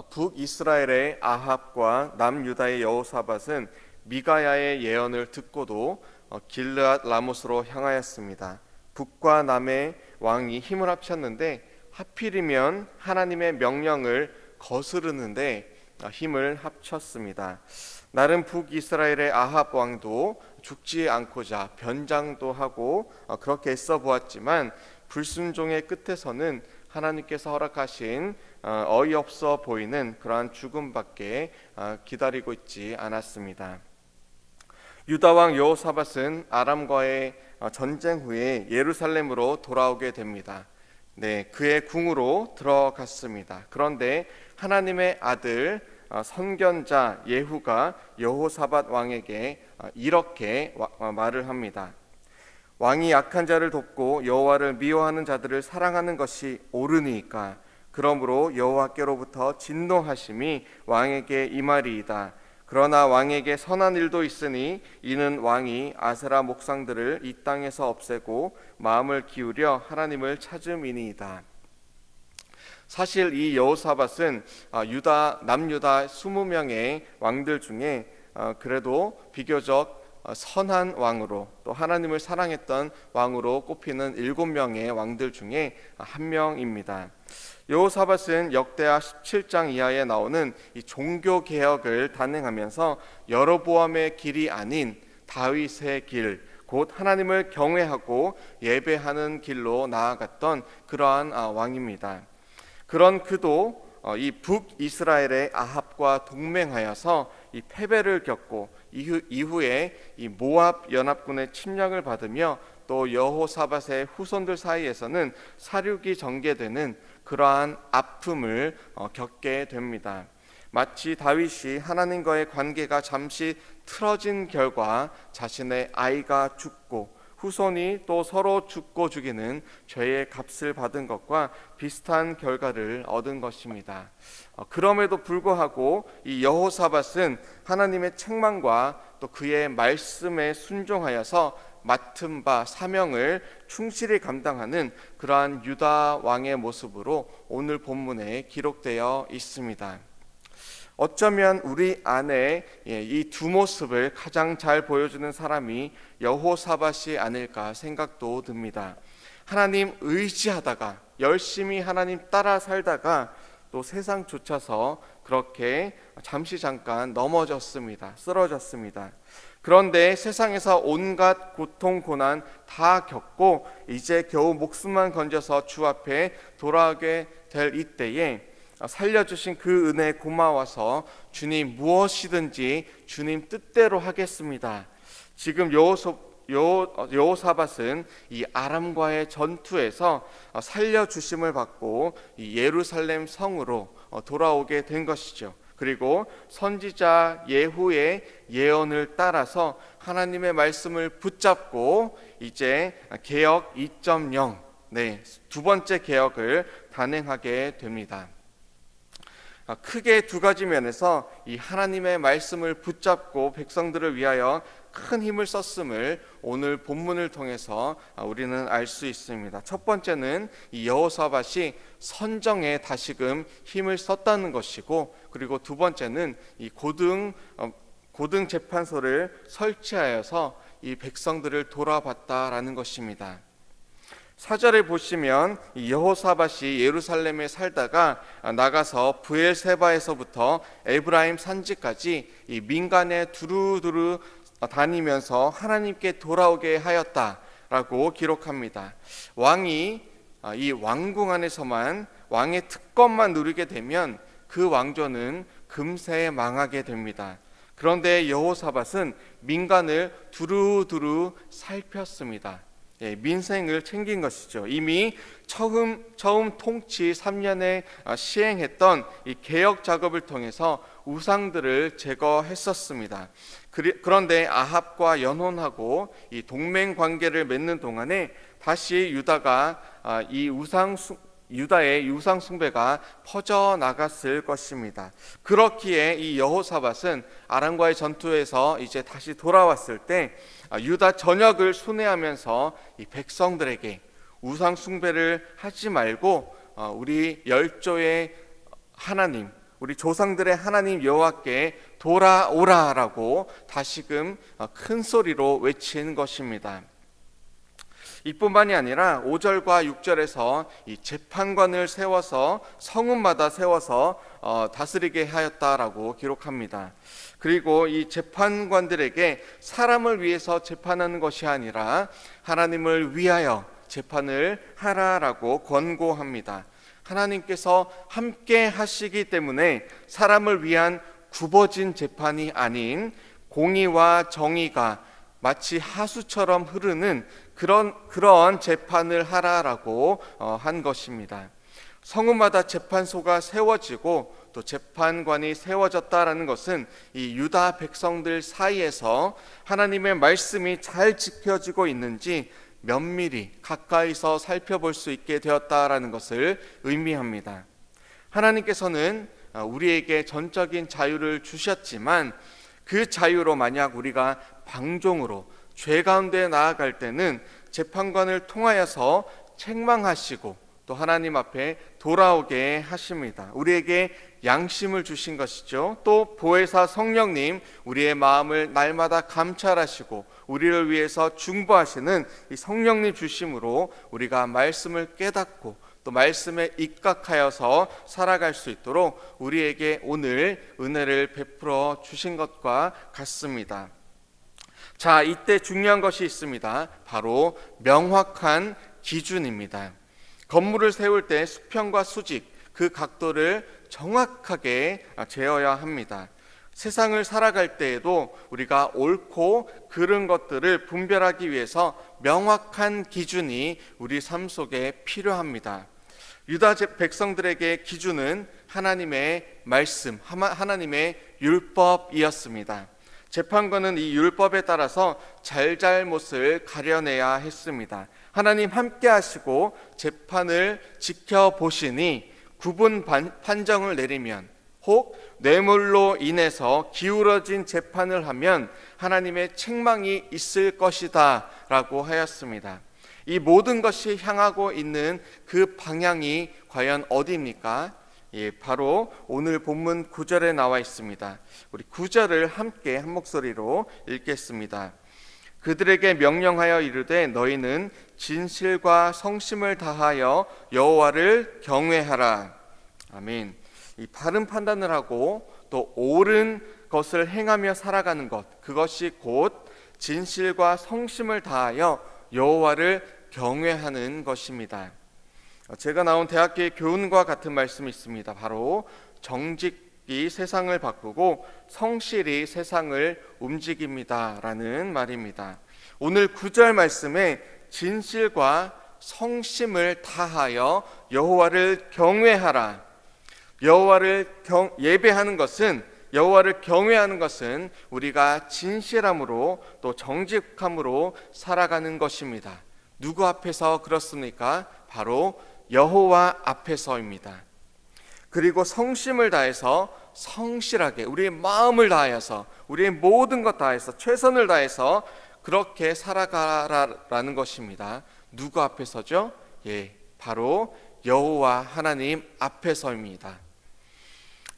북이스라엘의 아합과 남유다의 여호사밧은 미가야의 예언을 듣고도 길르앗 라못으로 향하였습니다. 북과 남의 왕이 힘을 합쳤는데 하필이면 하나님의 명령을 거스르는데 힘을 합쳤습니다. 나름 북이스라엘의 아합 왕도 죽지 않고자 변장도 하고 그렇게 애써 보았지만 불순종의 끝에서는 하나님께서 허락하신 어이없어 보이는 그러한 죽음밖에 기다리고 있지 않았습니다. 유다 왕 여호사밧은 아람과의 전쟁 후에 예루살렘으로 돌아오게 됩니다. 그의 궁으로 들어갔습니다. 그런데 하나님의 아들 선견자 예후가 여호사밧 왕에게 이렇게 말을 합니다. 왕이 약한 자를 돕고 여호와를 미워하는 자들을 사랑하는 것이 옳으니까 그러므로 여호와께로부터 진노하심이 왕에게 임하리이다. 그러나 왕에게 선한 일도 있으니 이는 왕이 아세라 목상들을 이 땅에서 없애고 마음을 기울여 하나님을 찾음이니이다. 사실 이 여호사밧은 남유다 20명의 왕들 중에 그래도 비교적 선한 왕으로 또 하나님을 사랑했던 왕으로 꼽히는 7명의 왕들 중에 한 명입니다. 여호사밧은 역대하 17장 이하에 나오는 이 종교 개혁을 단행하면서 여로보암의 길이 아닌 다윗의 길, 곧 하나님을 경외하고 예배하는 길로 나아갔던 그러한 왕입니다. 그런 그도 이 북이스라엘의 아합과 동맹하여서 이 패배를 겪고 이후에 이 모압 연합군의 침략을 받으며 또 여호사밧의 후손들 사이에서는 사륙이 전개되는 그러한 아픔을 겪게 됩니다. 마치 다윗이 하나님과의 관계가 잠시 틀어진 결과 자신의 아이가 죽고 후손이 또 서로 죽고 죽이는 죄의 값을 받은 것과 비슷한 결과를 얻은 것입니다. 그럼에도 불구하고 이 여호사밧은 하나님의 책망과 또 그의 말씀에 순종하여서 맡은 바 사명을 충실히 감당하는 그러한 유다 왕의 모습으로 오늘 본문에 기록되어 있습니다. 어쩌면 우리 안에 이 두 모습을 가장 잘 보여주는 사람이 여호사밧이 아닐까 생각도 듭니다. 하나님 의지하다가 열심히 하나님 따라 살다가 또 세상 쫓아서 그렇게 잠깐 넘어졌습니다. 쓰러졌습니다. 그런데 세상에서 온갖 고통 고난 다 겪고 이제 겨우 목숨만 건져서 주 앞에 돌아오게 될 이때에 살려주신 그 은혜에 고마워서 주님 무엇이든지 주님 뜻대로 하겠습니다. 지금 여호사밧은 이 아람과의 전투에서 살려주심을 받고 이 예루살렘 성으로 돌아오게 된 것이죠. 그리고 선지자 예후의 예언을 따라서 하나님의 말씀을 붙잡고 이제 개혁 2.0 두 번째 개혁을 단행하게 됩니다. 크게 두 가지 면에서 이 하나님의 말씀을 붙잡고 백성들을 위하여 큰 힘을 썼음을 오늘 본문을 통해서 우리는 알 수 있습니다. 첫 번째는 이 여호사밧이 선정에 다시금 힘을 썼다는 것이고, 그리고 두 번째는 이 고등 재판소를 설치하여서 이 백성들을 돌아봤다라는 것입니다. 4절에 보시면 이 여호사밧이 예루살렘에 살다가 나가서 브엘세바에서부터 에브라임 산지까지 이 민간에 두루두루 다니면서 하나님께 돌아오게 하였다라고 기록합니다. 왕이 이 왕궁 안에서만 왕의 특권만 누리게 되면 그 왕조는 금세 망하게 됩니다. 그런데 여호사밧은 민간을 두루두루 살폈습니다. 민생을 챙긴 것이죠. 이미 처음 통치 3년에 시행했던 이 개혁 작업을 통해서 우상들을 제거했었습니다. 그런데 아합과 연혼하고 이 동맹 관계를 맺는 동안에 다시 유다의 우상 숭배가 퍼져나갔을 것입니다. 그렇기에 이 여호사밧은 아람과의 전투에서 이제 다시 돌아왔을 때 유다 전역을 순회하면서 이 백성들에게 우상 숭배를 하지 말고 우리 열조의 하나님, 우리 조상들의 하나님 여호와께 돌아오라라고 다시금 큰 소리로 외치는 것입니다. 이뿐만이 아니라 5절과 6절에서 이 재판관을 세워서 성읍마다 세워서 다스리게 하였다라고 기록합니다. 그리고 이 재판관들에게 사람을 위해서 재판하는 것이 아니라 하나님을 위하여 재판을 하라라고 권고합니다. 하나님께서 함께 하시기 때문에 사람을 위한 굽어진 재판이 아닌 공의와 정의가 마치 하수처럼 흐르는 그런 재판을 하라라고 한 것입니다. 성읍마다 재판소가 세워지고 또 재판관이 세워졌다라는 것은 이 유다 백성들 사이에서 하나님의 말씀이 잘 지켜지고 있는지 면밀히 가까이서 살펴볼 수 있게 되었다라는 것을 의미합니다. 하나님께서는 우리에게 전적인 자유를 주셨지만 그 자유로 만약 우리가 방종으로 죄 가운데 나아갈 때는 재판관을 통하여서 책망하시고 또 하나님 앞에 돌아오게 하십니다. 우리에게 양심을 주신 것이죠. 또 보혜사 성령님, 우리의 마음을 날마다 감찰하시고 우리를 위해서 중보하시는 이 성령님 주심으로 우리가 말씀을 깨닫고 또 말씀에 입각하여서 살아갈 수 있도록 우리에게 오늘 은혜를 베풀어 주신 것과 같습니다. 자, 이때 중요한 것이 있습니다. 바로 명확한 기준입니다. 건물을 세울 때 수평과 수직, 그 각도를 정확하게 재어야 합니다. 세상을 살아갈 때에도 우리가 옳고 그른 것들을 분별하기 위해서 명확한 기준이 우리 삶 속에 필요합니다. 유다 백성들에게 기준은 하나님의 말씀, 하나님의 율법이었습니다. 재판관은 이 율법에 따라서 잘잘못을 가려내야 했습니다. 하나님 함께 하시고 재판을 지켜보시니 구분 판정을 내리면 혹 뇌물로 인해서 기울어진 재판을 하면 하나님의 책망이 있을 것이다 라고 하였습니다. 이 모든 것이 향하고 있는 그 방향이 과연 어디입니까? 바로 오늘 본문 9절에 나와 있습니다. 우리 9절을 함께 한 목소리로 읽겠습니다. 그들에게 명령하여 이르되 너희는 진실과 성심을 다하여 여호와를 경외하라. 아멘. 이 바른 판단을 하고 또 옳은 것을 행하며 살아가는 것, 그것이 곧 진실과 성심을 다하여 여호와를 경외하는 것입니다. 제가 나온 대학교의 교훈과 같은 말씀이 있습니다. 바로 정직이 세상을 바꾸고 성실이 세상을 움직입니다 라는 말입니다. 오늘 9절 말씀에 진실과 성심을 다하여 여호와를 경외하라. 여호와를 예배하는 것은, 여호와를 경외하는 것은 우리가 진실함으로 또 정직함으로 살아가는 것입니다. 누구 앞에서 그렇습니까? 바로 여호와 앞에서입니다. 그리고 성심을 다해서 성실하게 우리의 마음을 다하여서 우리의 모든 것 다해서 최선을 다해서 그렇게 살아가라라는 것입니다. 누구 앞에서죠? 바로 여호와 하나님 앞에서입니다.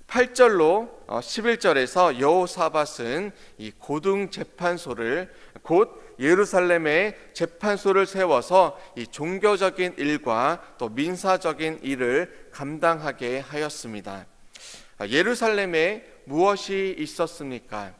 8절로 11절에서 여호사밧은 이 고등 재판소를 곧 예루살렘에 재판소를 세워서 이 종교적인 일과 또 민사적인 일을 감당하게 하였습니다. 예루살렘에 무엇이 있었습니까?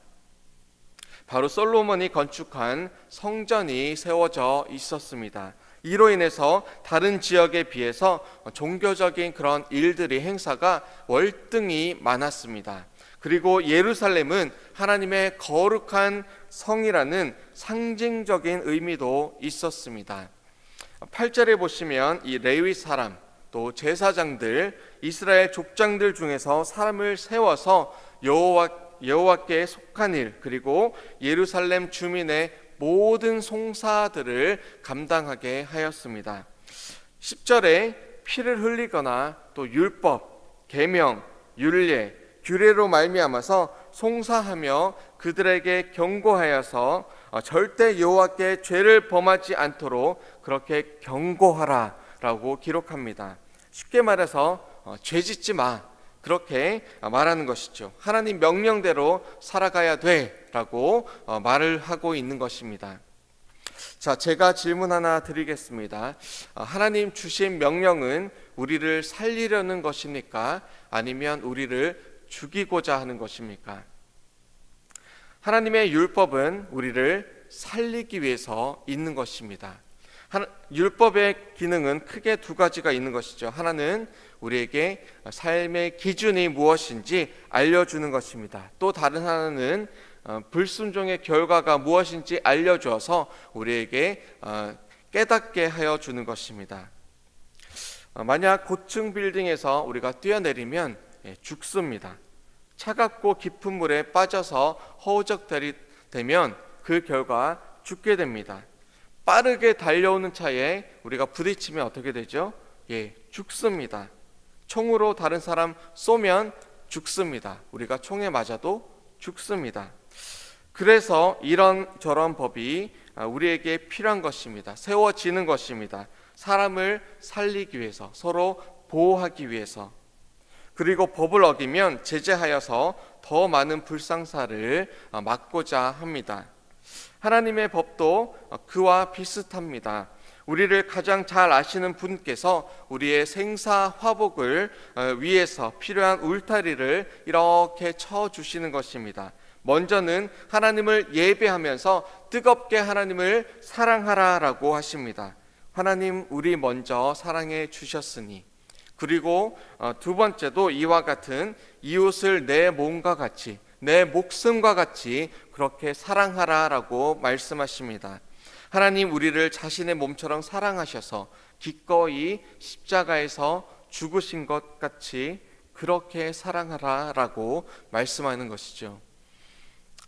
바로 솔로몬이 건축한 성전이 세워져 있었습니다. 이로 인해서 다른 지역에 비해서 종교적인 그런 일들이 행사가 월등히 많았습니다. 그리고 예루살렘은 하나님의 거룩한 성이라는 상징적인 의미도 있었습니다. 8절에 보시면 이 레위 사람 또 제사장들 이스라엘 족장들 중에서 사람을 세워서 여호와께 속한 일 그리고 예루살렘 주민의 모든 송사들을 감당하게 하였습니다. 10절에 피를 흘리거나 또 율법, 계명, 율례, 규례로 말미암아서 송사하며 그들에게 경고하여서 절대 여호와께 죄를 범하지 않도록 그렇게 경고하라 라고 기록합니다. 쉽게 말해서 죄 짓지 마, 그렇게 말하는 것이죠. 하나님 명령대로 살아가야 돼라고 말을 하고 있는 것입니다. 자, 제가 질문 하나 드리겠습니다. 하나님 주신 명령은 우리를 살리려는 것입니까? 아니면 우리를 죽이고자 하는 것입니까? 하나님의 율법은 우리를 살리기 위해서 있는 것입니다. 율법의 기능은 크게 두 가지가 있는 것이죠. 하나는 우리에게 삶의 기준이 무엇인지 알려주는 것입니다. 또 다른 하나는 불순종의 결과가 무엇인지 알려주어서 우리에게 깨닫게 하여 주는 것입니다. 만약 고층 빌딩에서 우리가 뛰어내리면 죽습니다. 차갑고 깊은 물에 빠져서 허우적대면 그 결과 죽게 됩니다. 빠르게 달려오는 차에 우리가 부딪히면 어떻게 되죠? 죽습니다. 총으로 다른 사람 쏘면 죽습니다. 우리가 총에 맞아도 죽습니다. 그래서 이런저런 법이 우리에게 필요한 것입니다. 세워지는 것입니다. 사람을 살리기 위해서, 서로 보호하기 위해서. 그리고 법을 어기면 제재하여서 더 많은 불상사를 막고자 합니다. 하나님의 법도 그와 비슷합니다. 우리를 가장 잘 아시는 분께서 우리의 생사화복을 위해서 필요한 울타리를 이렇게 쳐주시는 것입니다. 먼저는 하나님을 예배하면서 뜨겁게 하나님을 사랑하라라고 하십니다. 하나님 우리 먼저 사랑해 주셨으니. 그리고 두 번째도 이와 같은 이웃을 내 몸과 같이, 내 목숨과 같이 그렇게 사랑하라라고 말씀하십니다. 하나님 우리를 자신의 몸처럼 사랑하셔서 기꺼이 십자가에서 죽으신 것 같이 그렇게 사랑하라라고 말씀하는 것이죠.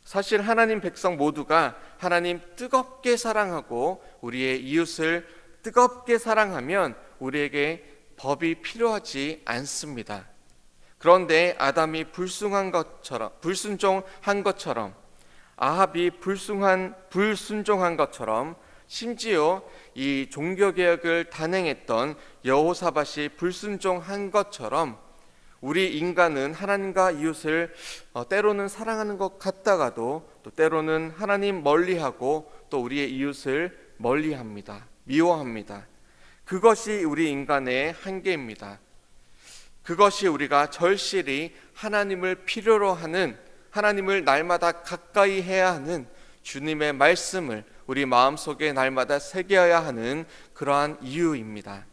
사실 하나님 백성 모두가 하나님 뜨겁게 사랑하고 우리의 이웃을 뜨겁게 사랑하면 우리에게 법이 필요하지 않습니다. 그런데 아담이 불순종한 것처럼 아합이 불순종한 것처럼 심지어 이 종교개혁을 단행했던 여호사밧이 불순종한 것처럼 우리 인간은 하나님과 이웃을 때로는 사랑하는 것 같다가도 또 때로는 하나님 멀리하고 또 우리의 이웃을 멀리합니다. 미워합니다. 그것이 우리 인간의 한계입니다. 그것이 우리가 절실히 하나님을 필요로 하는, 하나님을 날마다 가까이 해야 하는 주님의 말씀을 우리 마음속에 날마다 새겨야 하는 그러한 이유입니다.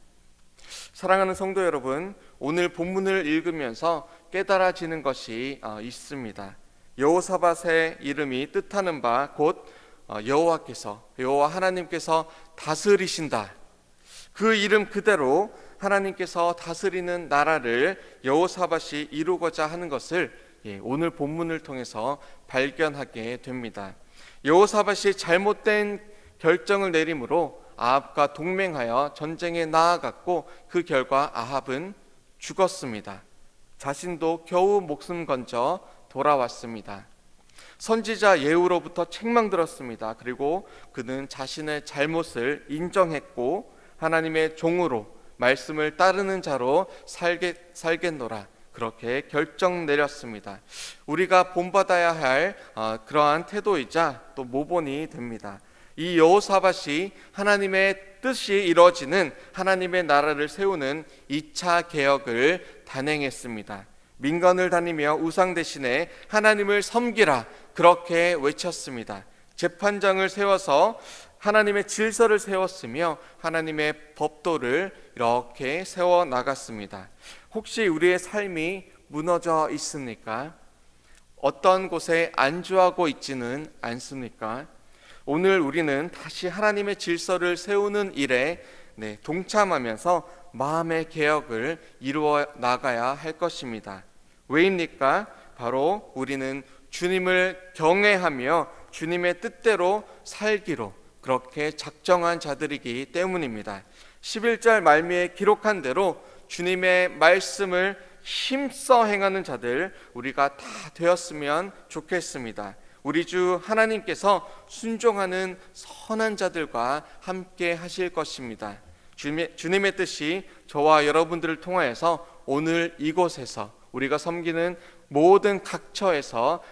사랑하는 성도 여러분, 오늘 본문을 읽으면서 깨달아지는 것이 있습니다. 여호사밧의 이름이 뜻하는 바 곧 여호와 하나님께서 다스리신다. 그 이름 그대로 하나님께서 다스리는 나라를 여호사밧이 이루고자 하는 것을 오늘 본문을 통해서 발견하게 됩니다. 여호사밧이 잘못된 결정을 내림으로 아합과 동맹하여 전쟁에 나아갔고 그 결과 아합은 죽었습니다. 자신도 겨우 목숨 건져 돌아왔습니다. 선지자 예후로부터 책망들었습니다. 그리고 그는 자신의 잘못을 인정했고 하나님의 종으로 말씀을 따르는 자로 살겠노라 그렇게 결정 내렸습니다. 우리가 본받아야 할 그러한 태도이자 또 모본이 됩니다. 이 여호사밧이 하나님의 뜻이 이루어지는 하나님의 나라를 세우는 2차 개혁을 단행했습니다. 민간을 다니며 우상 대신에 하나님을 섬기라 그렇게 외쳤습니다. 재판장을 세워서 하나님의 질서를 세웠으며 하나님의 법도를 이렇게 세워나갔습니다. 혹시 우리의 삶이 무너져 있습니까? 어떤 곳에 안주하고 있지는 않습니까? 오늘 우리는 다시 하나님의 질서를 세우는 일에 동참하면서 마음의 개혁을 이루어 나가야 할 것입니다. 왜입니까? 바로 우리는 주님을 경외하며 주님의 뜻대로 살기로 그렇게 작정한 자들이기 때문입니다. 11절 말미에 기록한 대로 주님의 말씀을 힘써 행하는 자들 우리가 다 되었으면 좋겠습니다. 우리 주 하나님께서 순종하는 선한 자들과 함께 하실 것입니다. 주님의 뜻이 저와 여러분들을 통하여서 오늘 이곳에서 우리가 섬기는 모든 각처에서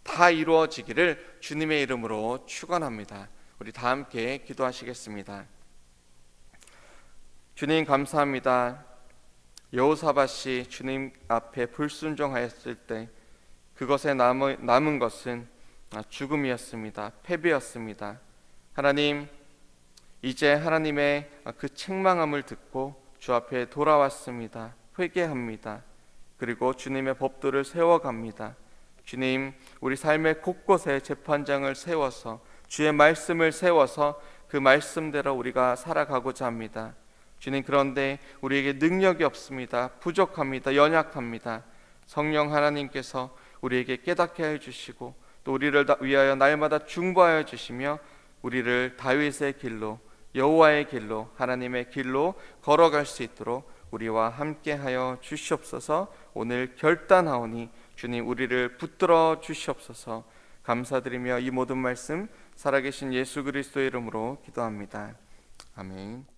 다 이루어지기를 주님의 이름으로 축원합니다. 우리 다 함께 기도하시겠습니다. 주님 감사합니다. 여호사밧이 주님 앞에 불순종하였을 때 그것에 남은 것은 죽음이었습니다. 패배였습니다. 하나님, 이제 하나님의 그 책망함을 듣고 주 앞에 돌아왔습니다. 회개합니다. 그리고 주님의 법도를 세워갑니다. 주님, 우리 삶의 곳곳에 재판장을 세워서 주의 말씀을 세워서 그 말씀대로 우리가 살아가고자 합니다. 주님, 그런데 우리에게 능력이 없습니다. 부족합니다. 연약합니다. 성령 하나님께서 우리에게 깨닫게 해주시고 또 우리를 위하여 날마다 중보하여 주시며 우리를 다윗의 길로, 여호와의 길로, 하나님의 길로 걸어갈 수 있도록 우리와 함께하여 주시옵소서. 오늘 결단하오니 주님, 우리를 붙들어 주시옵소서. 감사드리며 이 모든 말씀 살아계신 예수 그리스도의 이름으로 기도합니다. 아멘.